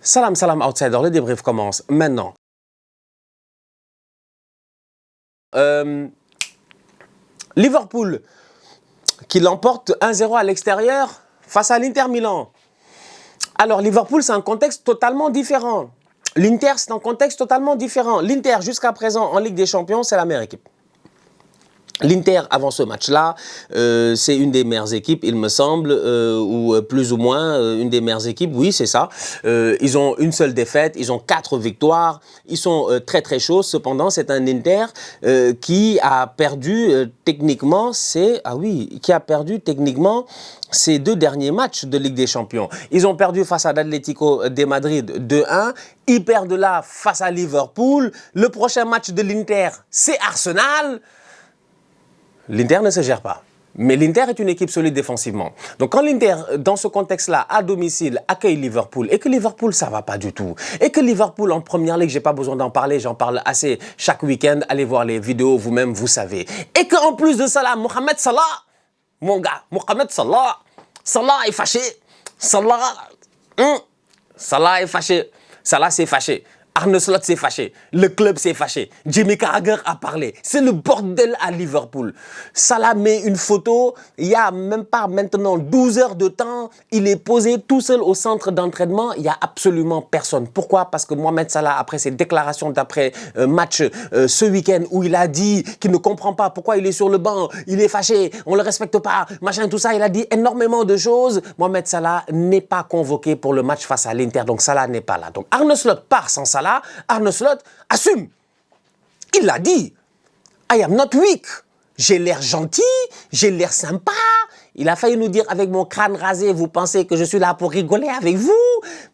Salam, salam, outsider, le débrief commence maintenant. Liverpool qui l'emporte 1-0 à l'extérieur face à l'Inter Milan. Alors Liverpool, c'est un contexte totalement différent. L'Inter, c'est un contexte totalement différent. L'Inter, jusqu'à présent, en Ligue des Champions, c'est la meilleure équipe. L'Inter, avant ce match-là, c'est une des meilleures équipes, il me semble, ou plus ou moins une des meilleures équipes, oui, c'est ça. Ils ont une seule défaite, ils ont 4 victoires, ils sont très très chauds. Cependant, c'est un Inter qui a perdu techniquement, ces 2 derniers matchs de Ligue des Champions. Ils ont perdu face à l'Atlético de Madrid 2-1, ils perdent là face à Liverpool. Le prochain match de l'Inter, c'est Arsenal. L'Inter ne se gère pas. Mais l'Inter est une équipe solide défensivement. Donc quand l'Inter, dans ce contexte-là, à domicile, accueille Liverpool, et que Liverpool, ça ne va pas du tout, et que Liverpool, en première ligue, je n'ai pas besoin d'en parler, j'en parle assez chaque week-end, allez voir les vidéos, vous-même, vous savez. Et qu'en plus de ça, là, Mohamed Salah, mon gars, Mohamed Salah, Salah est fâché. Salah est fâché. Salah s'est fâché. Arne Slot s'est fâché, le club s'est fâché, Jimmy Carragher a parlé, c'est le bordel à Liverpool. Salah met une photo, il n'y a même pas maintenant 12 heures de temps, il est posé tout seul au centre d'entraînement, il n'y a absolument personne. Pourquoi? Parce que Mohamed Salah, après ses déclarations d'après match ce week-end où il a dit qu'il ne comprend pas pourquoi il est sur le banc, il est fâché, on ne le respecte pas, machin, tout ça, il a dit énormément de choses. Mohamed Salah n'est pas convoqué pour le match face à l'Inter, donc Salah n'est pas là. Donc Arne Slot part sans Salah. Arne Slot assume. Il l'a dit. I am not weak. J'ai l'air gentil, j'ai l'air sympa. Il a failli nous dire avec mon crâne rasé, vous pensez que je suis là pour rigoler avec vous?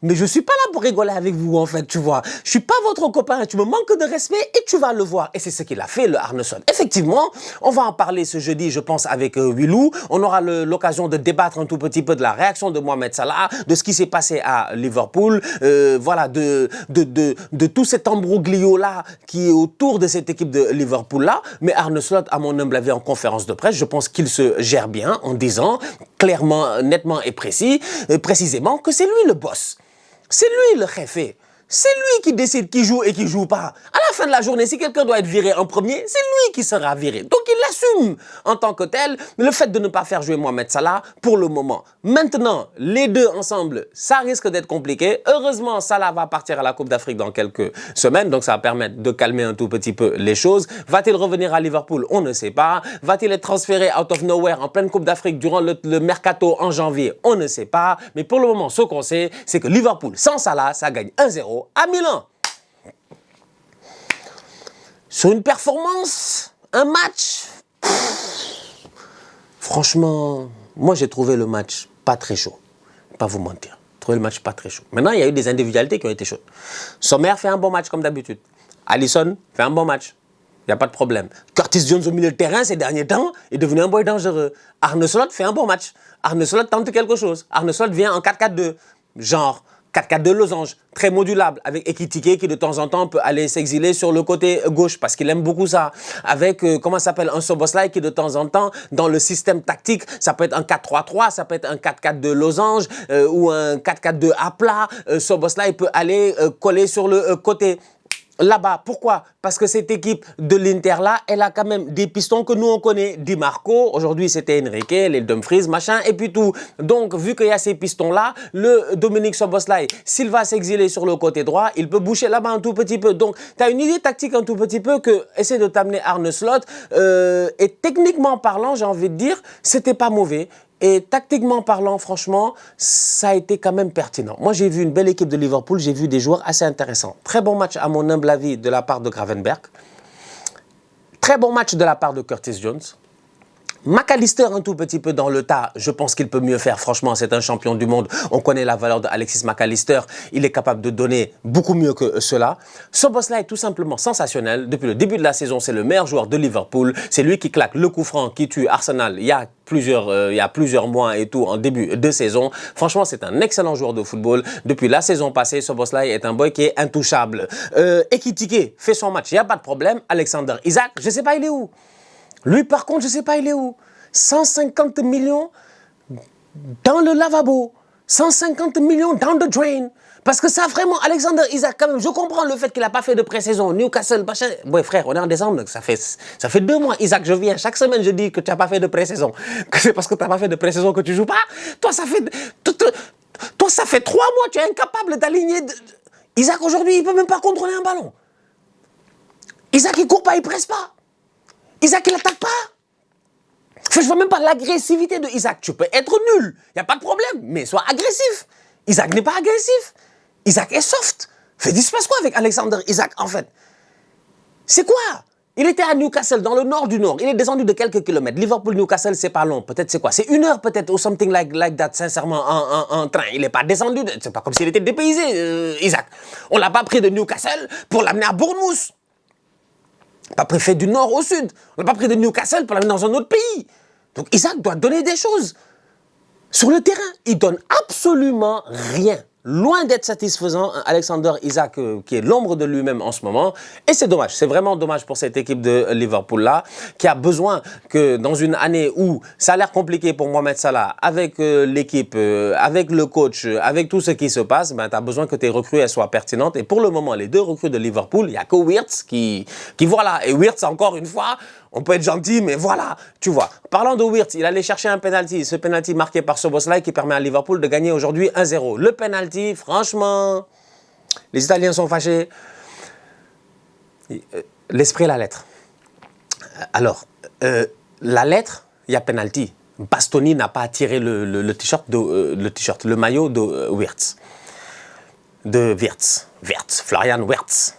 Mais je ne suis pas là pour rigoler avec vous, en fait, tu vois. Je ne suis pas votre copain, tu me manques de respect et tu vas le voir. Et c'est ce qu'il a fait, le Arne Slot. Effectivement, on va en parler ce jeudi, je pense, avec Willou. On aura l'occasion de débattre un tout petit peu de la réaction de Mohamed Salah, de ce qui s'est passé à Liverpool, voilà, de tout cet embroglio-là qui est autour de cette équipe de Liverpool-là. Mais Arne Slot, à mon humble avis, en conférence de presse, je pense qu'il se gère bien en disant clairement, nettement et précisément que c'est lui le boss. C'est lui le jefe. C'est lui qui décide qui joue et qui joue pas. À la fin de la journée, si quelqu'un doit être viré en premier, c'est lui qui sera viré. Donc il l'assume en tant que tel, le fait de ne pas faire jouer Mohamed Salah pour le moment. Maintenant, les deux ensemble, ça risque d'être compliqué. Heureusement, Salah va partir à la Coupe d'Afrique dans quelques semaines, donc ça va permettre de calmer un tout petit peu les choses. Va-t-il revenir à Liverpool? On ne sait pas. Va-t-il être transféré out of nowhere en pleine Coupe d'Afrique durant le mercato en janvier? On ne sait pas. Mais pour le moment, ce qu'on sait, c'est que Liverpool, sans Salah, ça gagne 1-0 à Milan. Sur une performance, un match, franchement, moi j'ai trouvé le match pas très chaud. Pas vous mentir. J'ai trouvé le match pas très chaud. Maintenant, il y a eu des individualités qui ont été chaudes. Sommer fait un bon match comme d'habitude. Alisson fait un bon match. Il n'y a pas de problème. Curtis Jones au milieu de terrain ces derniers temps est devenu un boy dangereux. Arne Slot fait un bon match. Arne Slot tente quelque chose. Arne Slot vient en 4-4-2. Genre 4-4-2 losange, très modulable, avec Ekitike qui de temps en temps peut aller s'exiler sur le côté gauche parce qu'il aime beaucoup ça. Avec, comment ça s'appelle, un Szoboszlai qui de temps en temps, dans le système tactique, ça peut être un 4-3-3, ça peut être un 4-4-2 losange ou un 4-4-2 à plat. Szoboszlai peut aller coller sur le côté. Là-bas, pourquoi? Parce que cette équipe de l'Inter-là, elle a quand même des pistons que nous on connaît. Di Marco, aujourd'hui c'était Enrique, les Dumfries, machin, et puis tout. Donc, vu qu'il y a ces pistons-là, le Dominique Szoboszlai, s'il va s'exiler sur le côté droit, il peut boucher là-bas un tout petit peu. Donc, tu as une idée tactique un tout petit peu que essaie de t'amener Arne Slot. Et techniquement parlant, j'ai envie de dire, c'était pas mauvais. Et tactiquement parlant, franchement, ça a été quand même pertinent. Moi, j'ai vu une belle équipe de Liverpool, j'ai vu des joueurs assez intéressants. Très bon match, à mon humble avis, de la part de Gravenberch. Très bon match de la part de Curtis Jones. McAllister un tout petit peu dans le tas, je pense qu'il peut mieux faire, franchement c'est un champion du monde, on connaît la valeur d'Alexis McAllister, il est capable de donner beaucoup mieux que cela. Szoboszlai est tout simplement sensationnel, depuis le début de la saison c'est le meilleur joueur de Liverpool, c'est lui qui claque le coup franc qui tue Arsenal il y a plusieurs mois et tout en début de saison. Franchement c'est un excellent joueur de football, depuis la saison passée Szoboszlai est un boy qui est intouchable. Ekitike fait son match, il n'y a pas de problème, Alexander Isak, je ne sais pas il est où. Lui, par contre, je ne sais pas, il est où. 150 millions dans le lavabo. 150 millions dans the drain. Parce que ça, vraiment, Alexander Isak, quand même, je comprends le fait qu'il n'a pas fait de pré-saison. Newcastle, machin. Ouais, frère, on est en décembre, ça fait 2 mois, Isak, je viens. Chaque semaine, je dis que tu n'as pas fait de pré-saison. Que c'est parce que tu n'as pas fait de pré-saison que tu joues pas. Toi, ça fait 3 mois, tu es incapable d'aligner. Isak, aujourd'hui, il ne peut même pas contrôler un ballon. Isak, il court pas, il presse pas. Isak, il n'attaque pas. Enfin, je vois même pas l'agressivité de Isak. Tu peux être nul, il n'y a pas de problème, mais sois agressif. Isaac n'est pas agressif. Isaac est soft. Il se passe quoi avec Alexander Isak, en fait? C'est quoi? Il était à Newcastle, dans le nord du Nord. Il est descendu de quelques kilomètres. Liverpool-Newcastle, c'est pas long. Peut-être c'est quoi? C'est 1 heure peut-être, ou something like that, sincèrement, en train. Il n'est pas descendu. C'est pas comme s'il était dépaysé, Isak. On l'a pas pris de Newcastle pour l'amener à Bournemouth. Pas préfet du nord au sud. On l'a pas pris de Newcastle pour l'amener dans un autre pays. Donc Isak doit donner des choses. Sur le terrain, il donne absolument rien. Loin d'être satisfaisant, Alexander Isak, qui est l'ombre de lui-même en ce moment. Et c'est dommage, c'est vraiment dommage pour cette équipe de Liverpool-là, qui a besoin que dans une année où ça a l'air compliqué pour Mohamed Salah, avec l'équipe, avec le coach, avec tout ce qui se passe, ben, tu as besoin que tes recrues elles soient pertinentes. Et pour le moment, les 2 recrues de Liverpool, il n'y a que Wirtz qui voilà. Et Wirtz, encore une fois, on peut être gentil, mais voilà, tu vois. Parlant de Wirtz, il allait chercher un penalty. Ce penalty marqué par Szoboszlai qui permet à Liverpool de gagner aujourd'hui 1-0. Le penalty, franchement, les Italiens sont fâchés. L'esprit et la lettre. Alors, la lettre, il y a penalty. Bastoni n'a pas tiré le maillot de Wirtz. Florian Wirtz.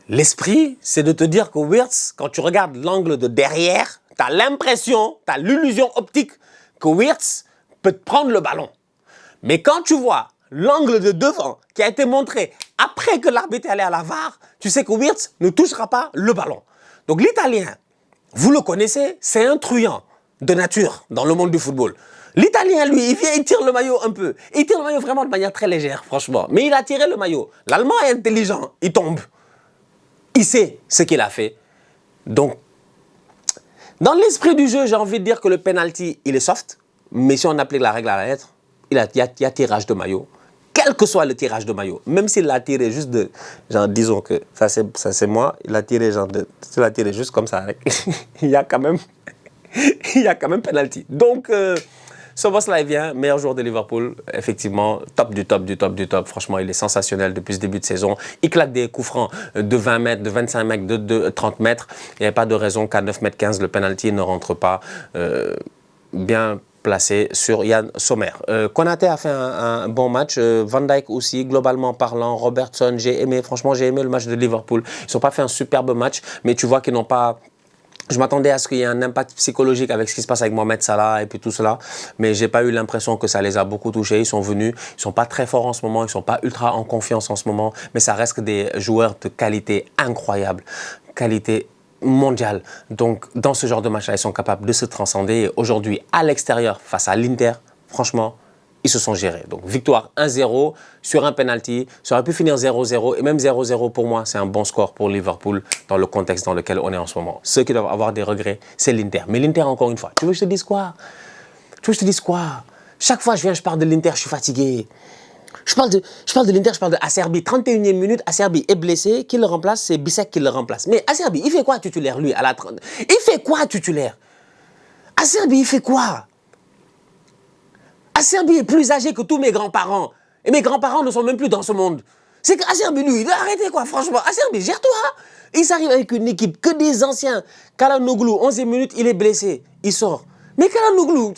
L'esprit, c'est de te dire que Wirtz, quand tu regardes l'angle de derrière, tu as l'impression, tu as l'illusion optique que Wirtz peut te prendre le ballon. Mais quand tu vois l'angle de devant qui a été montré après que l'arbitre est allé à la VAR, tu sais que Wirtz ne touchera pas le ballon. Donc l'Italien, vous le connaissez, c'est un truand de nature dans le monde du football. L'Italien, lui, il vient, il tire le maillot un peu. Il tire le maillot vraiment de manière très légère, franchement. Mais il a tiré le maillot. L'Allemand est intelligent, il tombe. Il sait ce qu'il a fait. Donc, dans l'esprit du jeu, j'ai envie de dire que le penalty, il est soft. Mais si on applique la règle à la lettre, il y a tirage de maillot. Quel que soit le tirage de maillot. Même s'il l'a tiré juste de... Genre, disons que ça c'est moi. Il a tiré juste comme ça. il y a quand même penalty. Donc... Szoboszlai vient, meilleur joueur de Liverpool, effectivement, top du top. Franchement, il est sensationnel depuis ce début de saison. Il claque des coups francs de 20 mètres, de 25 mètres, de 30 mètres. Il n'y a pas de raison qu'à 9 mètres 15, le penalty ne rentre pas bien placé sur Yann Sommer. Konaté a fait un bon match. Van Dijk aussi, globalement parlant. Robertson, franchement, j'ai aimé le match de Liverpool. Ils n'ont pas fait un superbe match, mais tu vois qu'ils n'ont pas... Je m'attendais à ce qu'il y ait un impact psychologique avec ce qui se passe avec Mohamed Salah et puis tout cela, mais j'ai pas eu l'impression que ça les a beaucoup touchés. Ils sont venus, ils sont pas très forts en ce moment, ils sont pas ultra en confiance en ce moment, mais ça reste des joueurs de qualité incroyable, qualité mondiale. Donc dans ce genre de match-là, ils sont capables de se transcender. Et aujourd'hui, à l'extérieur, face à l'Inter, franchement, ils se sont gérés. Donc victoire 1-0 sur un penalty. Ça aurait pu finir 0-0 et même 0-0 pour moi, c'est un bon score pour Liverpool dans le contexte dans lequel on est en ce moment. Ceux qui doivent avoir des regrets, c'est l'Inter. Mais l'Inter, encore une fois, tu veux que je te dise quoi? Chaque fois je parle de l'Inter, je suis fatigué. Je parle de l'Inter, je parle de Acerbi. 31e minute, Acerbi est blessé. Qui le remplace? C'est Bissek qui le remplace. Mais Acerbi, il fait quoi titulaire, lui, à la 30? Il fait quoi titulaire? Acerbi, il fait quoi? Acerbi est plus âgé que tous mes grands-parents. Et mes grands-parents ne sont même plus dans ce monde. C'est qu'Acerbi, lui, il doit arrêter, quoi, franchement. Acerbi, gère-toi. Il s'arrive avec une équipe que des anciens. Calhanoglu, 11e minute, il est blessé. Il sort. Mais Calhanoglu,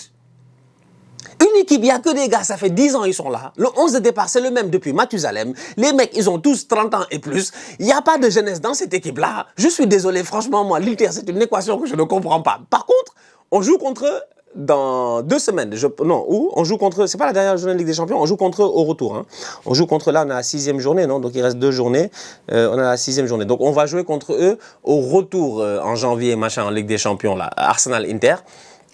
une équipe, il n'y a que des gars, ça fait 10 ans ils sont là. Le 11 de départ, c'est le même depuis Mathusalem. Les mecs, ils ont tous 30 ans et plus. Il n'y a pas de jeunesse dans cette équipe-là. Je suis désolé, franchement, moi, l'Inter, c'est une équation que je ne comprends pas. Par contre, on joue contre eux dans 2 semaines. On joue contre eux, c'est pas la dernière journée de Ligue des Champions, on joue contre eux au retour. Hein. On joue contre là, on a la 6e journée, non? Donc il reste 2 journées, on a la 6e journée. Donc on va jouer contre eux au retour en janvier, machin, en Ligue des Champions, là, Arsenal-Inter.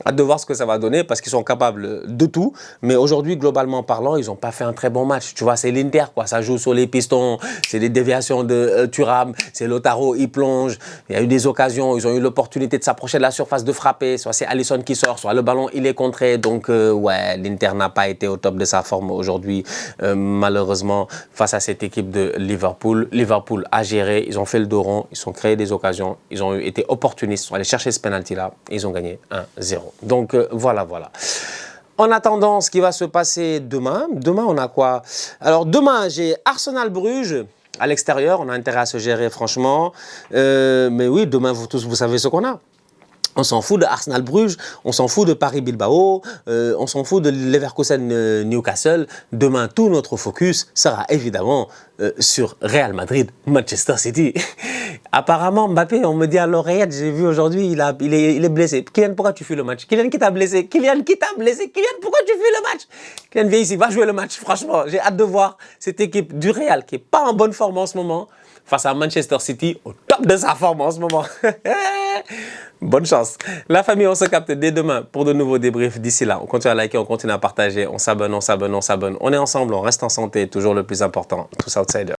Hâte de voir ce que ça va donner parce qu'ils sont capables de tout. Mais aujourd'hui, globalement parlant, ils n'ont pas fait un très bon match. Tu vois, c'est l'Inter, quoi. Ça joue sur les pistons. C'est des déviations de Thuram. C'est Lautaro, il plonge. Il y a eu des occasions. Ils ont eu l'opportunité de s'approcher de la surface, de frapper. Soit c'est Alisson qui sort, soit le ballon, il est contré. Donc, ouais, l'Inter n'a pas été au top de sa forme aujourd'hui, malheureusement, face à cette équipe de Liverpool. Liverpool a géré. Ils ont fait le dos rond. Ils ont créé des occasions. Ils ont été opportunistes. Ils sont allés chercher ce penalty-là. Et ils ont gagné 1-0. Donc, voilà. En attendant, ce qui va se passer demain, on a quoi? Alors, demain, j'ai Arsenal-Bruges à l'extérieur. On a intérêt à se gérer, franchement. Mais oui, demain, vous tous, vous savez ce qu'on a. On s'en fout de Arsenal-Bruges, on s'en fout de Paris-Bilbao, on s'en fout de Leverkusen-Newcastle. Demain, tout notre focus sera évidemment sur Real Madrid-Manchester City. Apparemment, Mbappé, on me dit à l'oreillette, j'ai vu aujourd'hui, il est blessé. Kylian, pourquoi tu fuis le match? Kylian, qui t'a blessé? Kylian, qui t'a blessé? Kylian, pourquoi tu fuis le match? Kylian, viens ici, va jouer le match. Franchement, j'ai hâte de voir cette équipe du Real qui n'est pas en bonne forme en ce moment face à Manchester City au top de sa forme en ce moment. Bonne chance. La famille, on se capte dès demain pour de nouveaux débriefs. D'ici là, on continue à liker, on continue à partager, on s'abonne. On est ensemble, on reste en santé, toujours le plus important. Tous outsiders.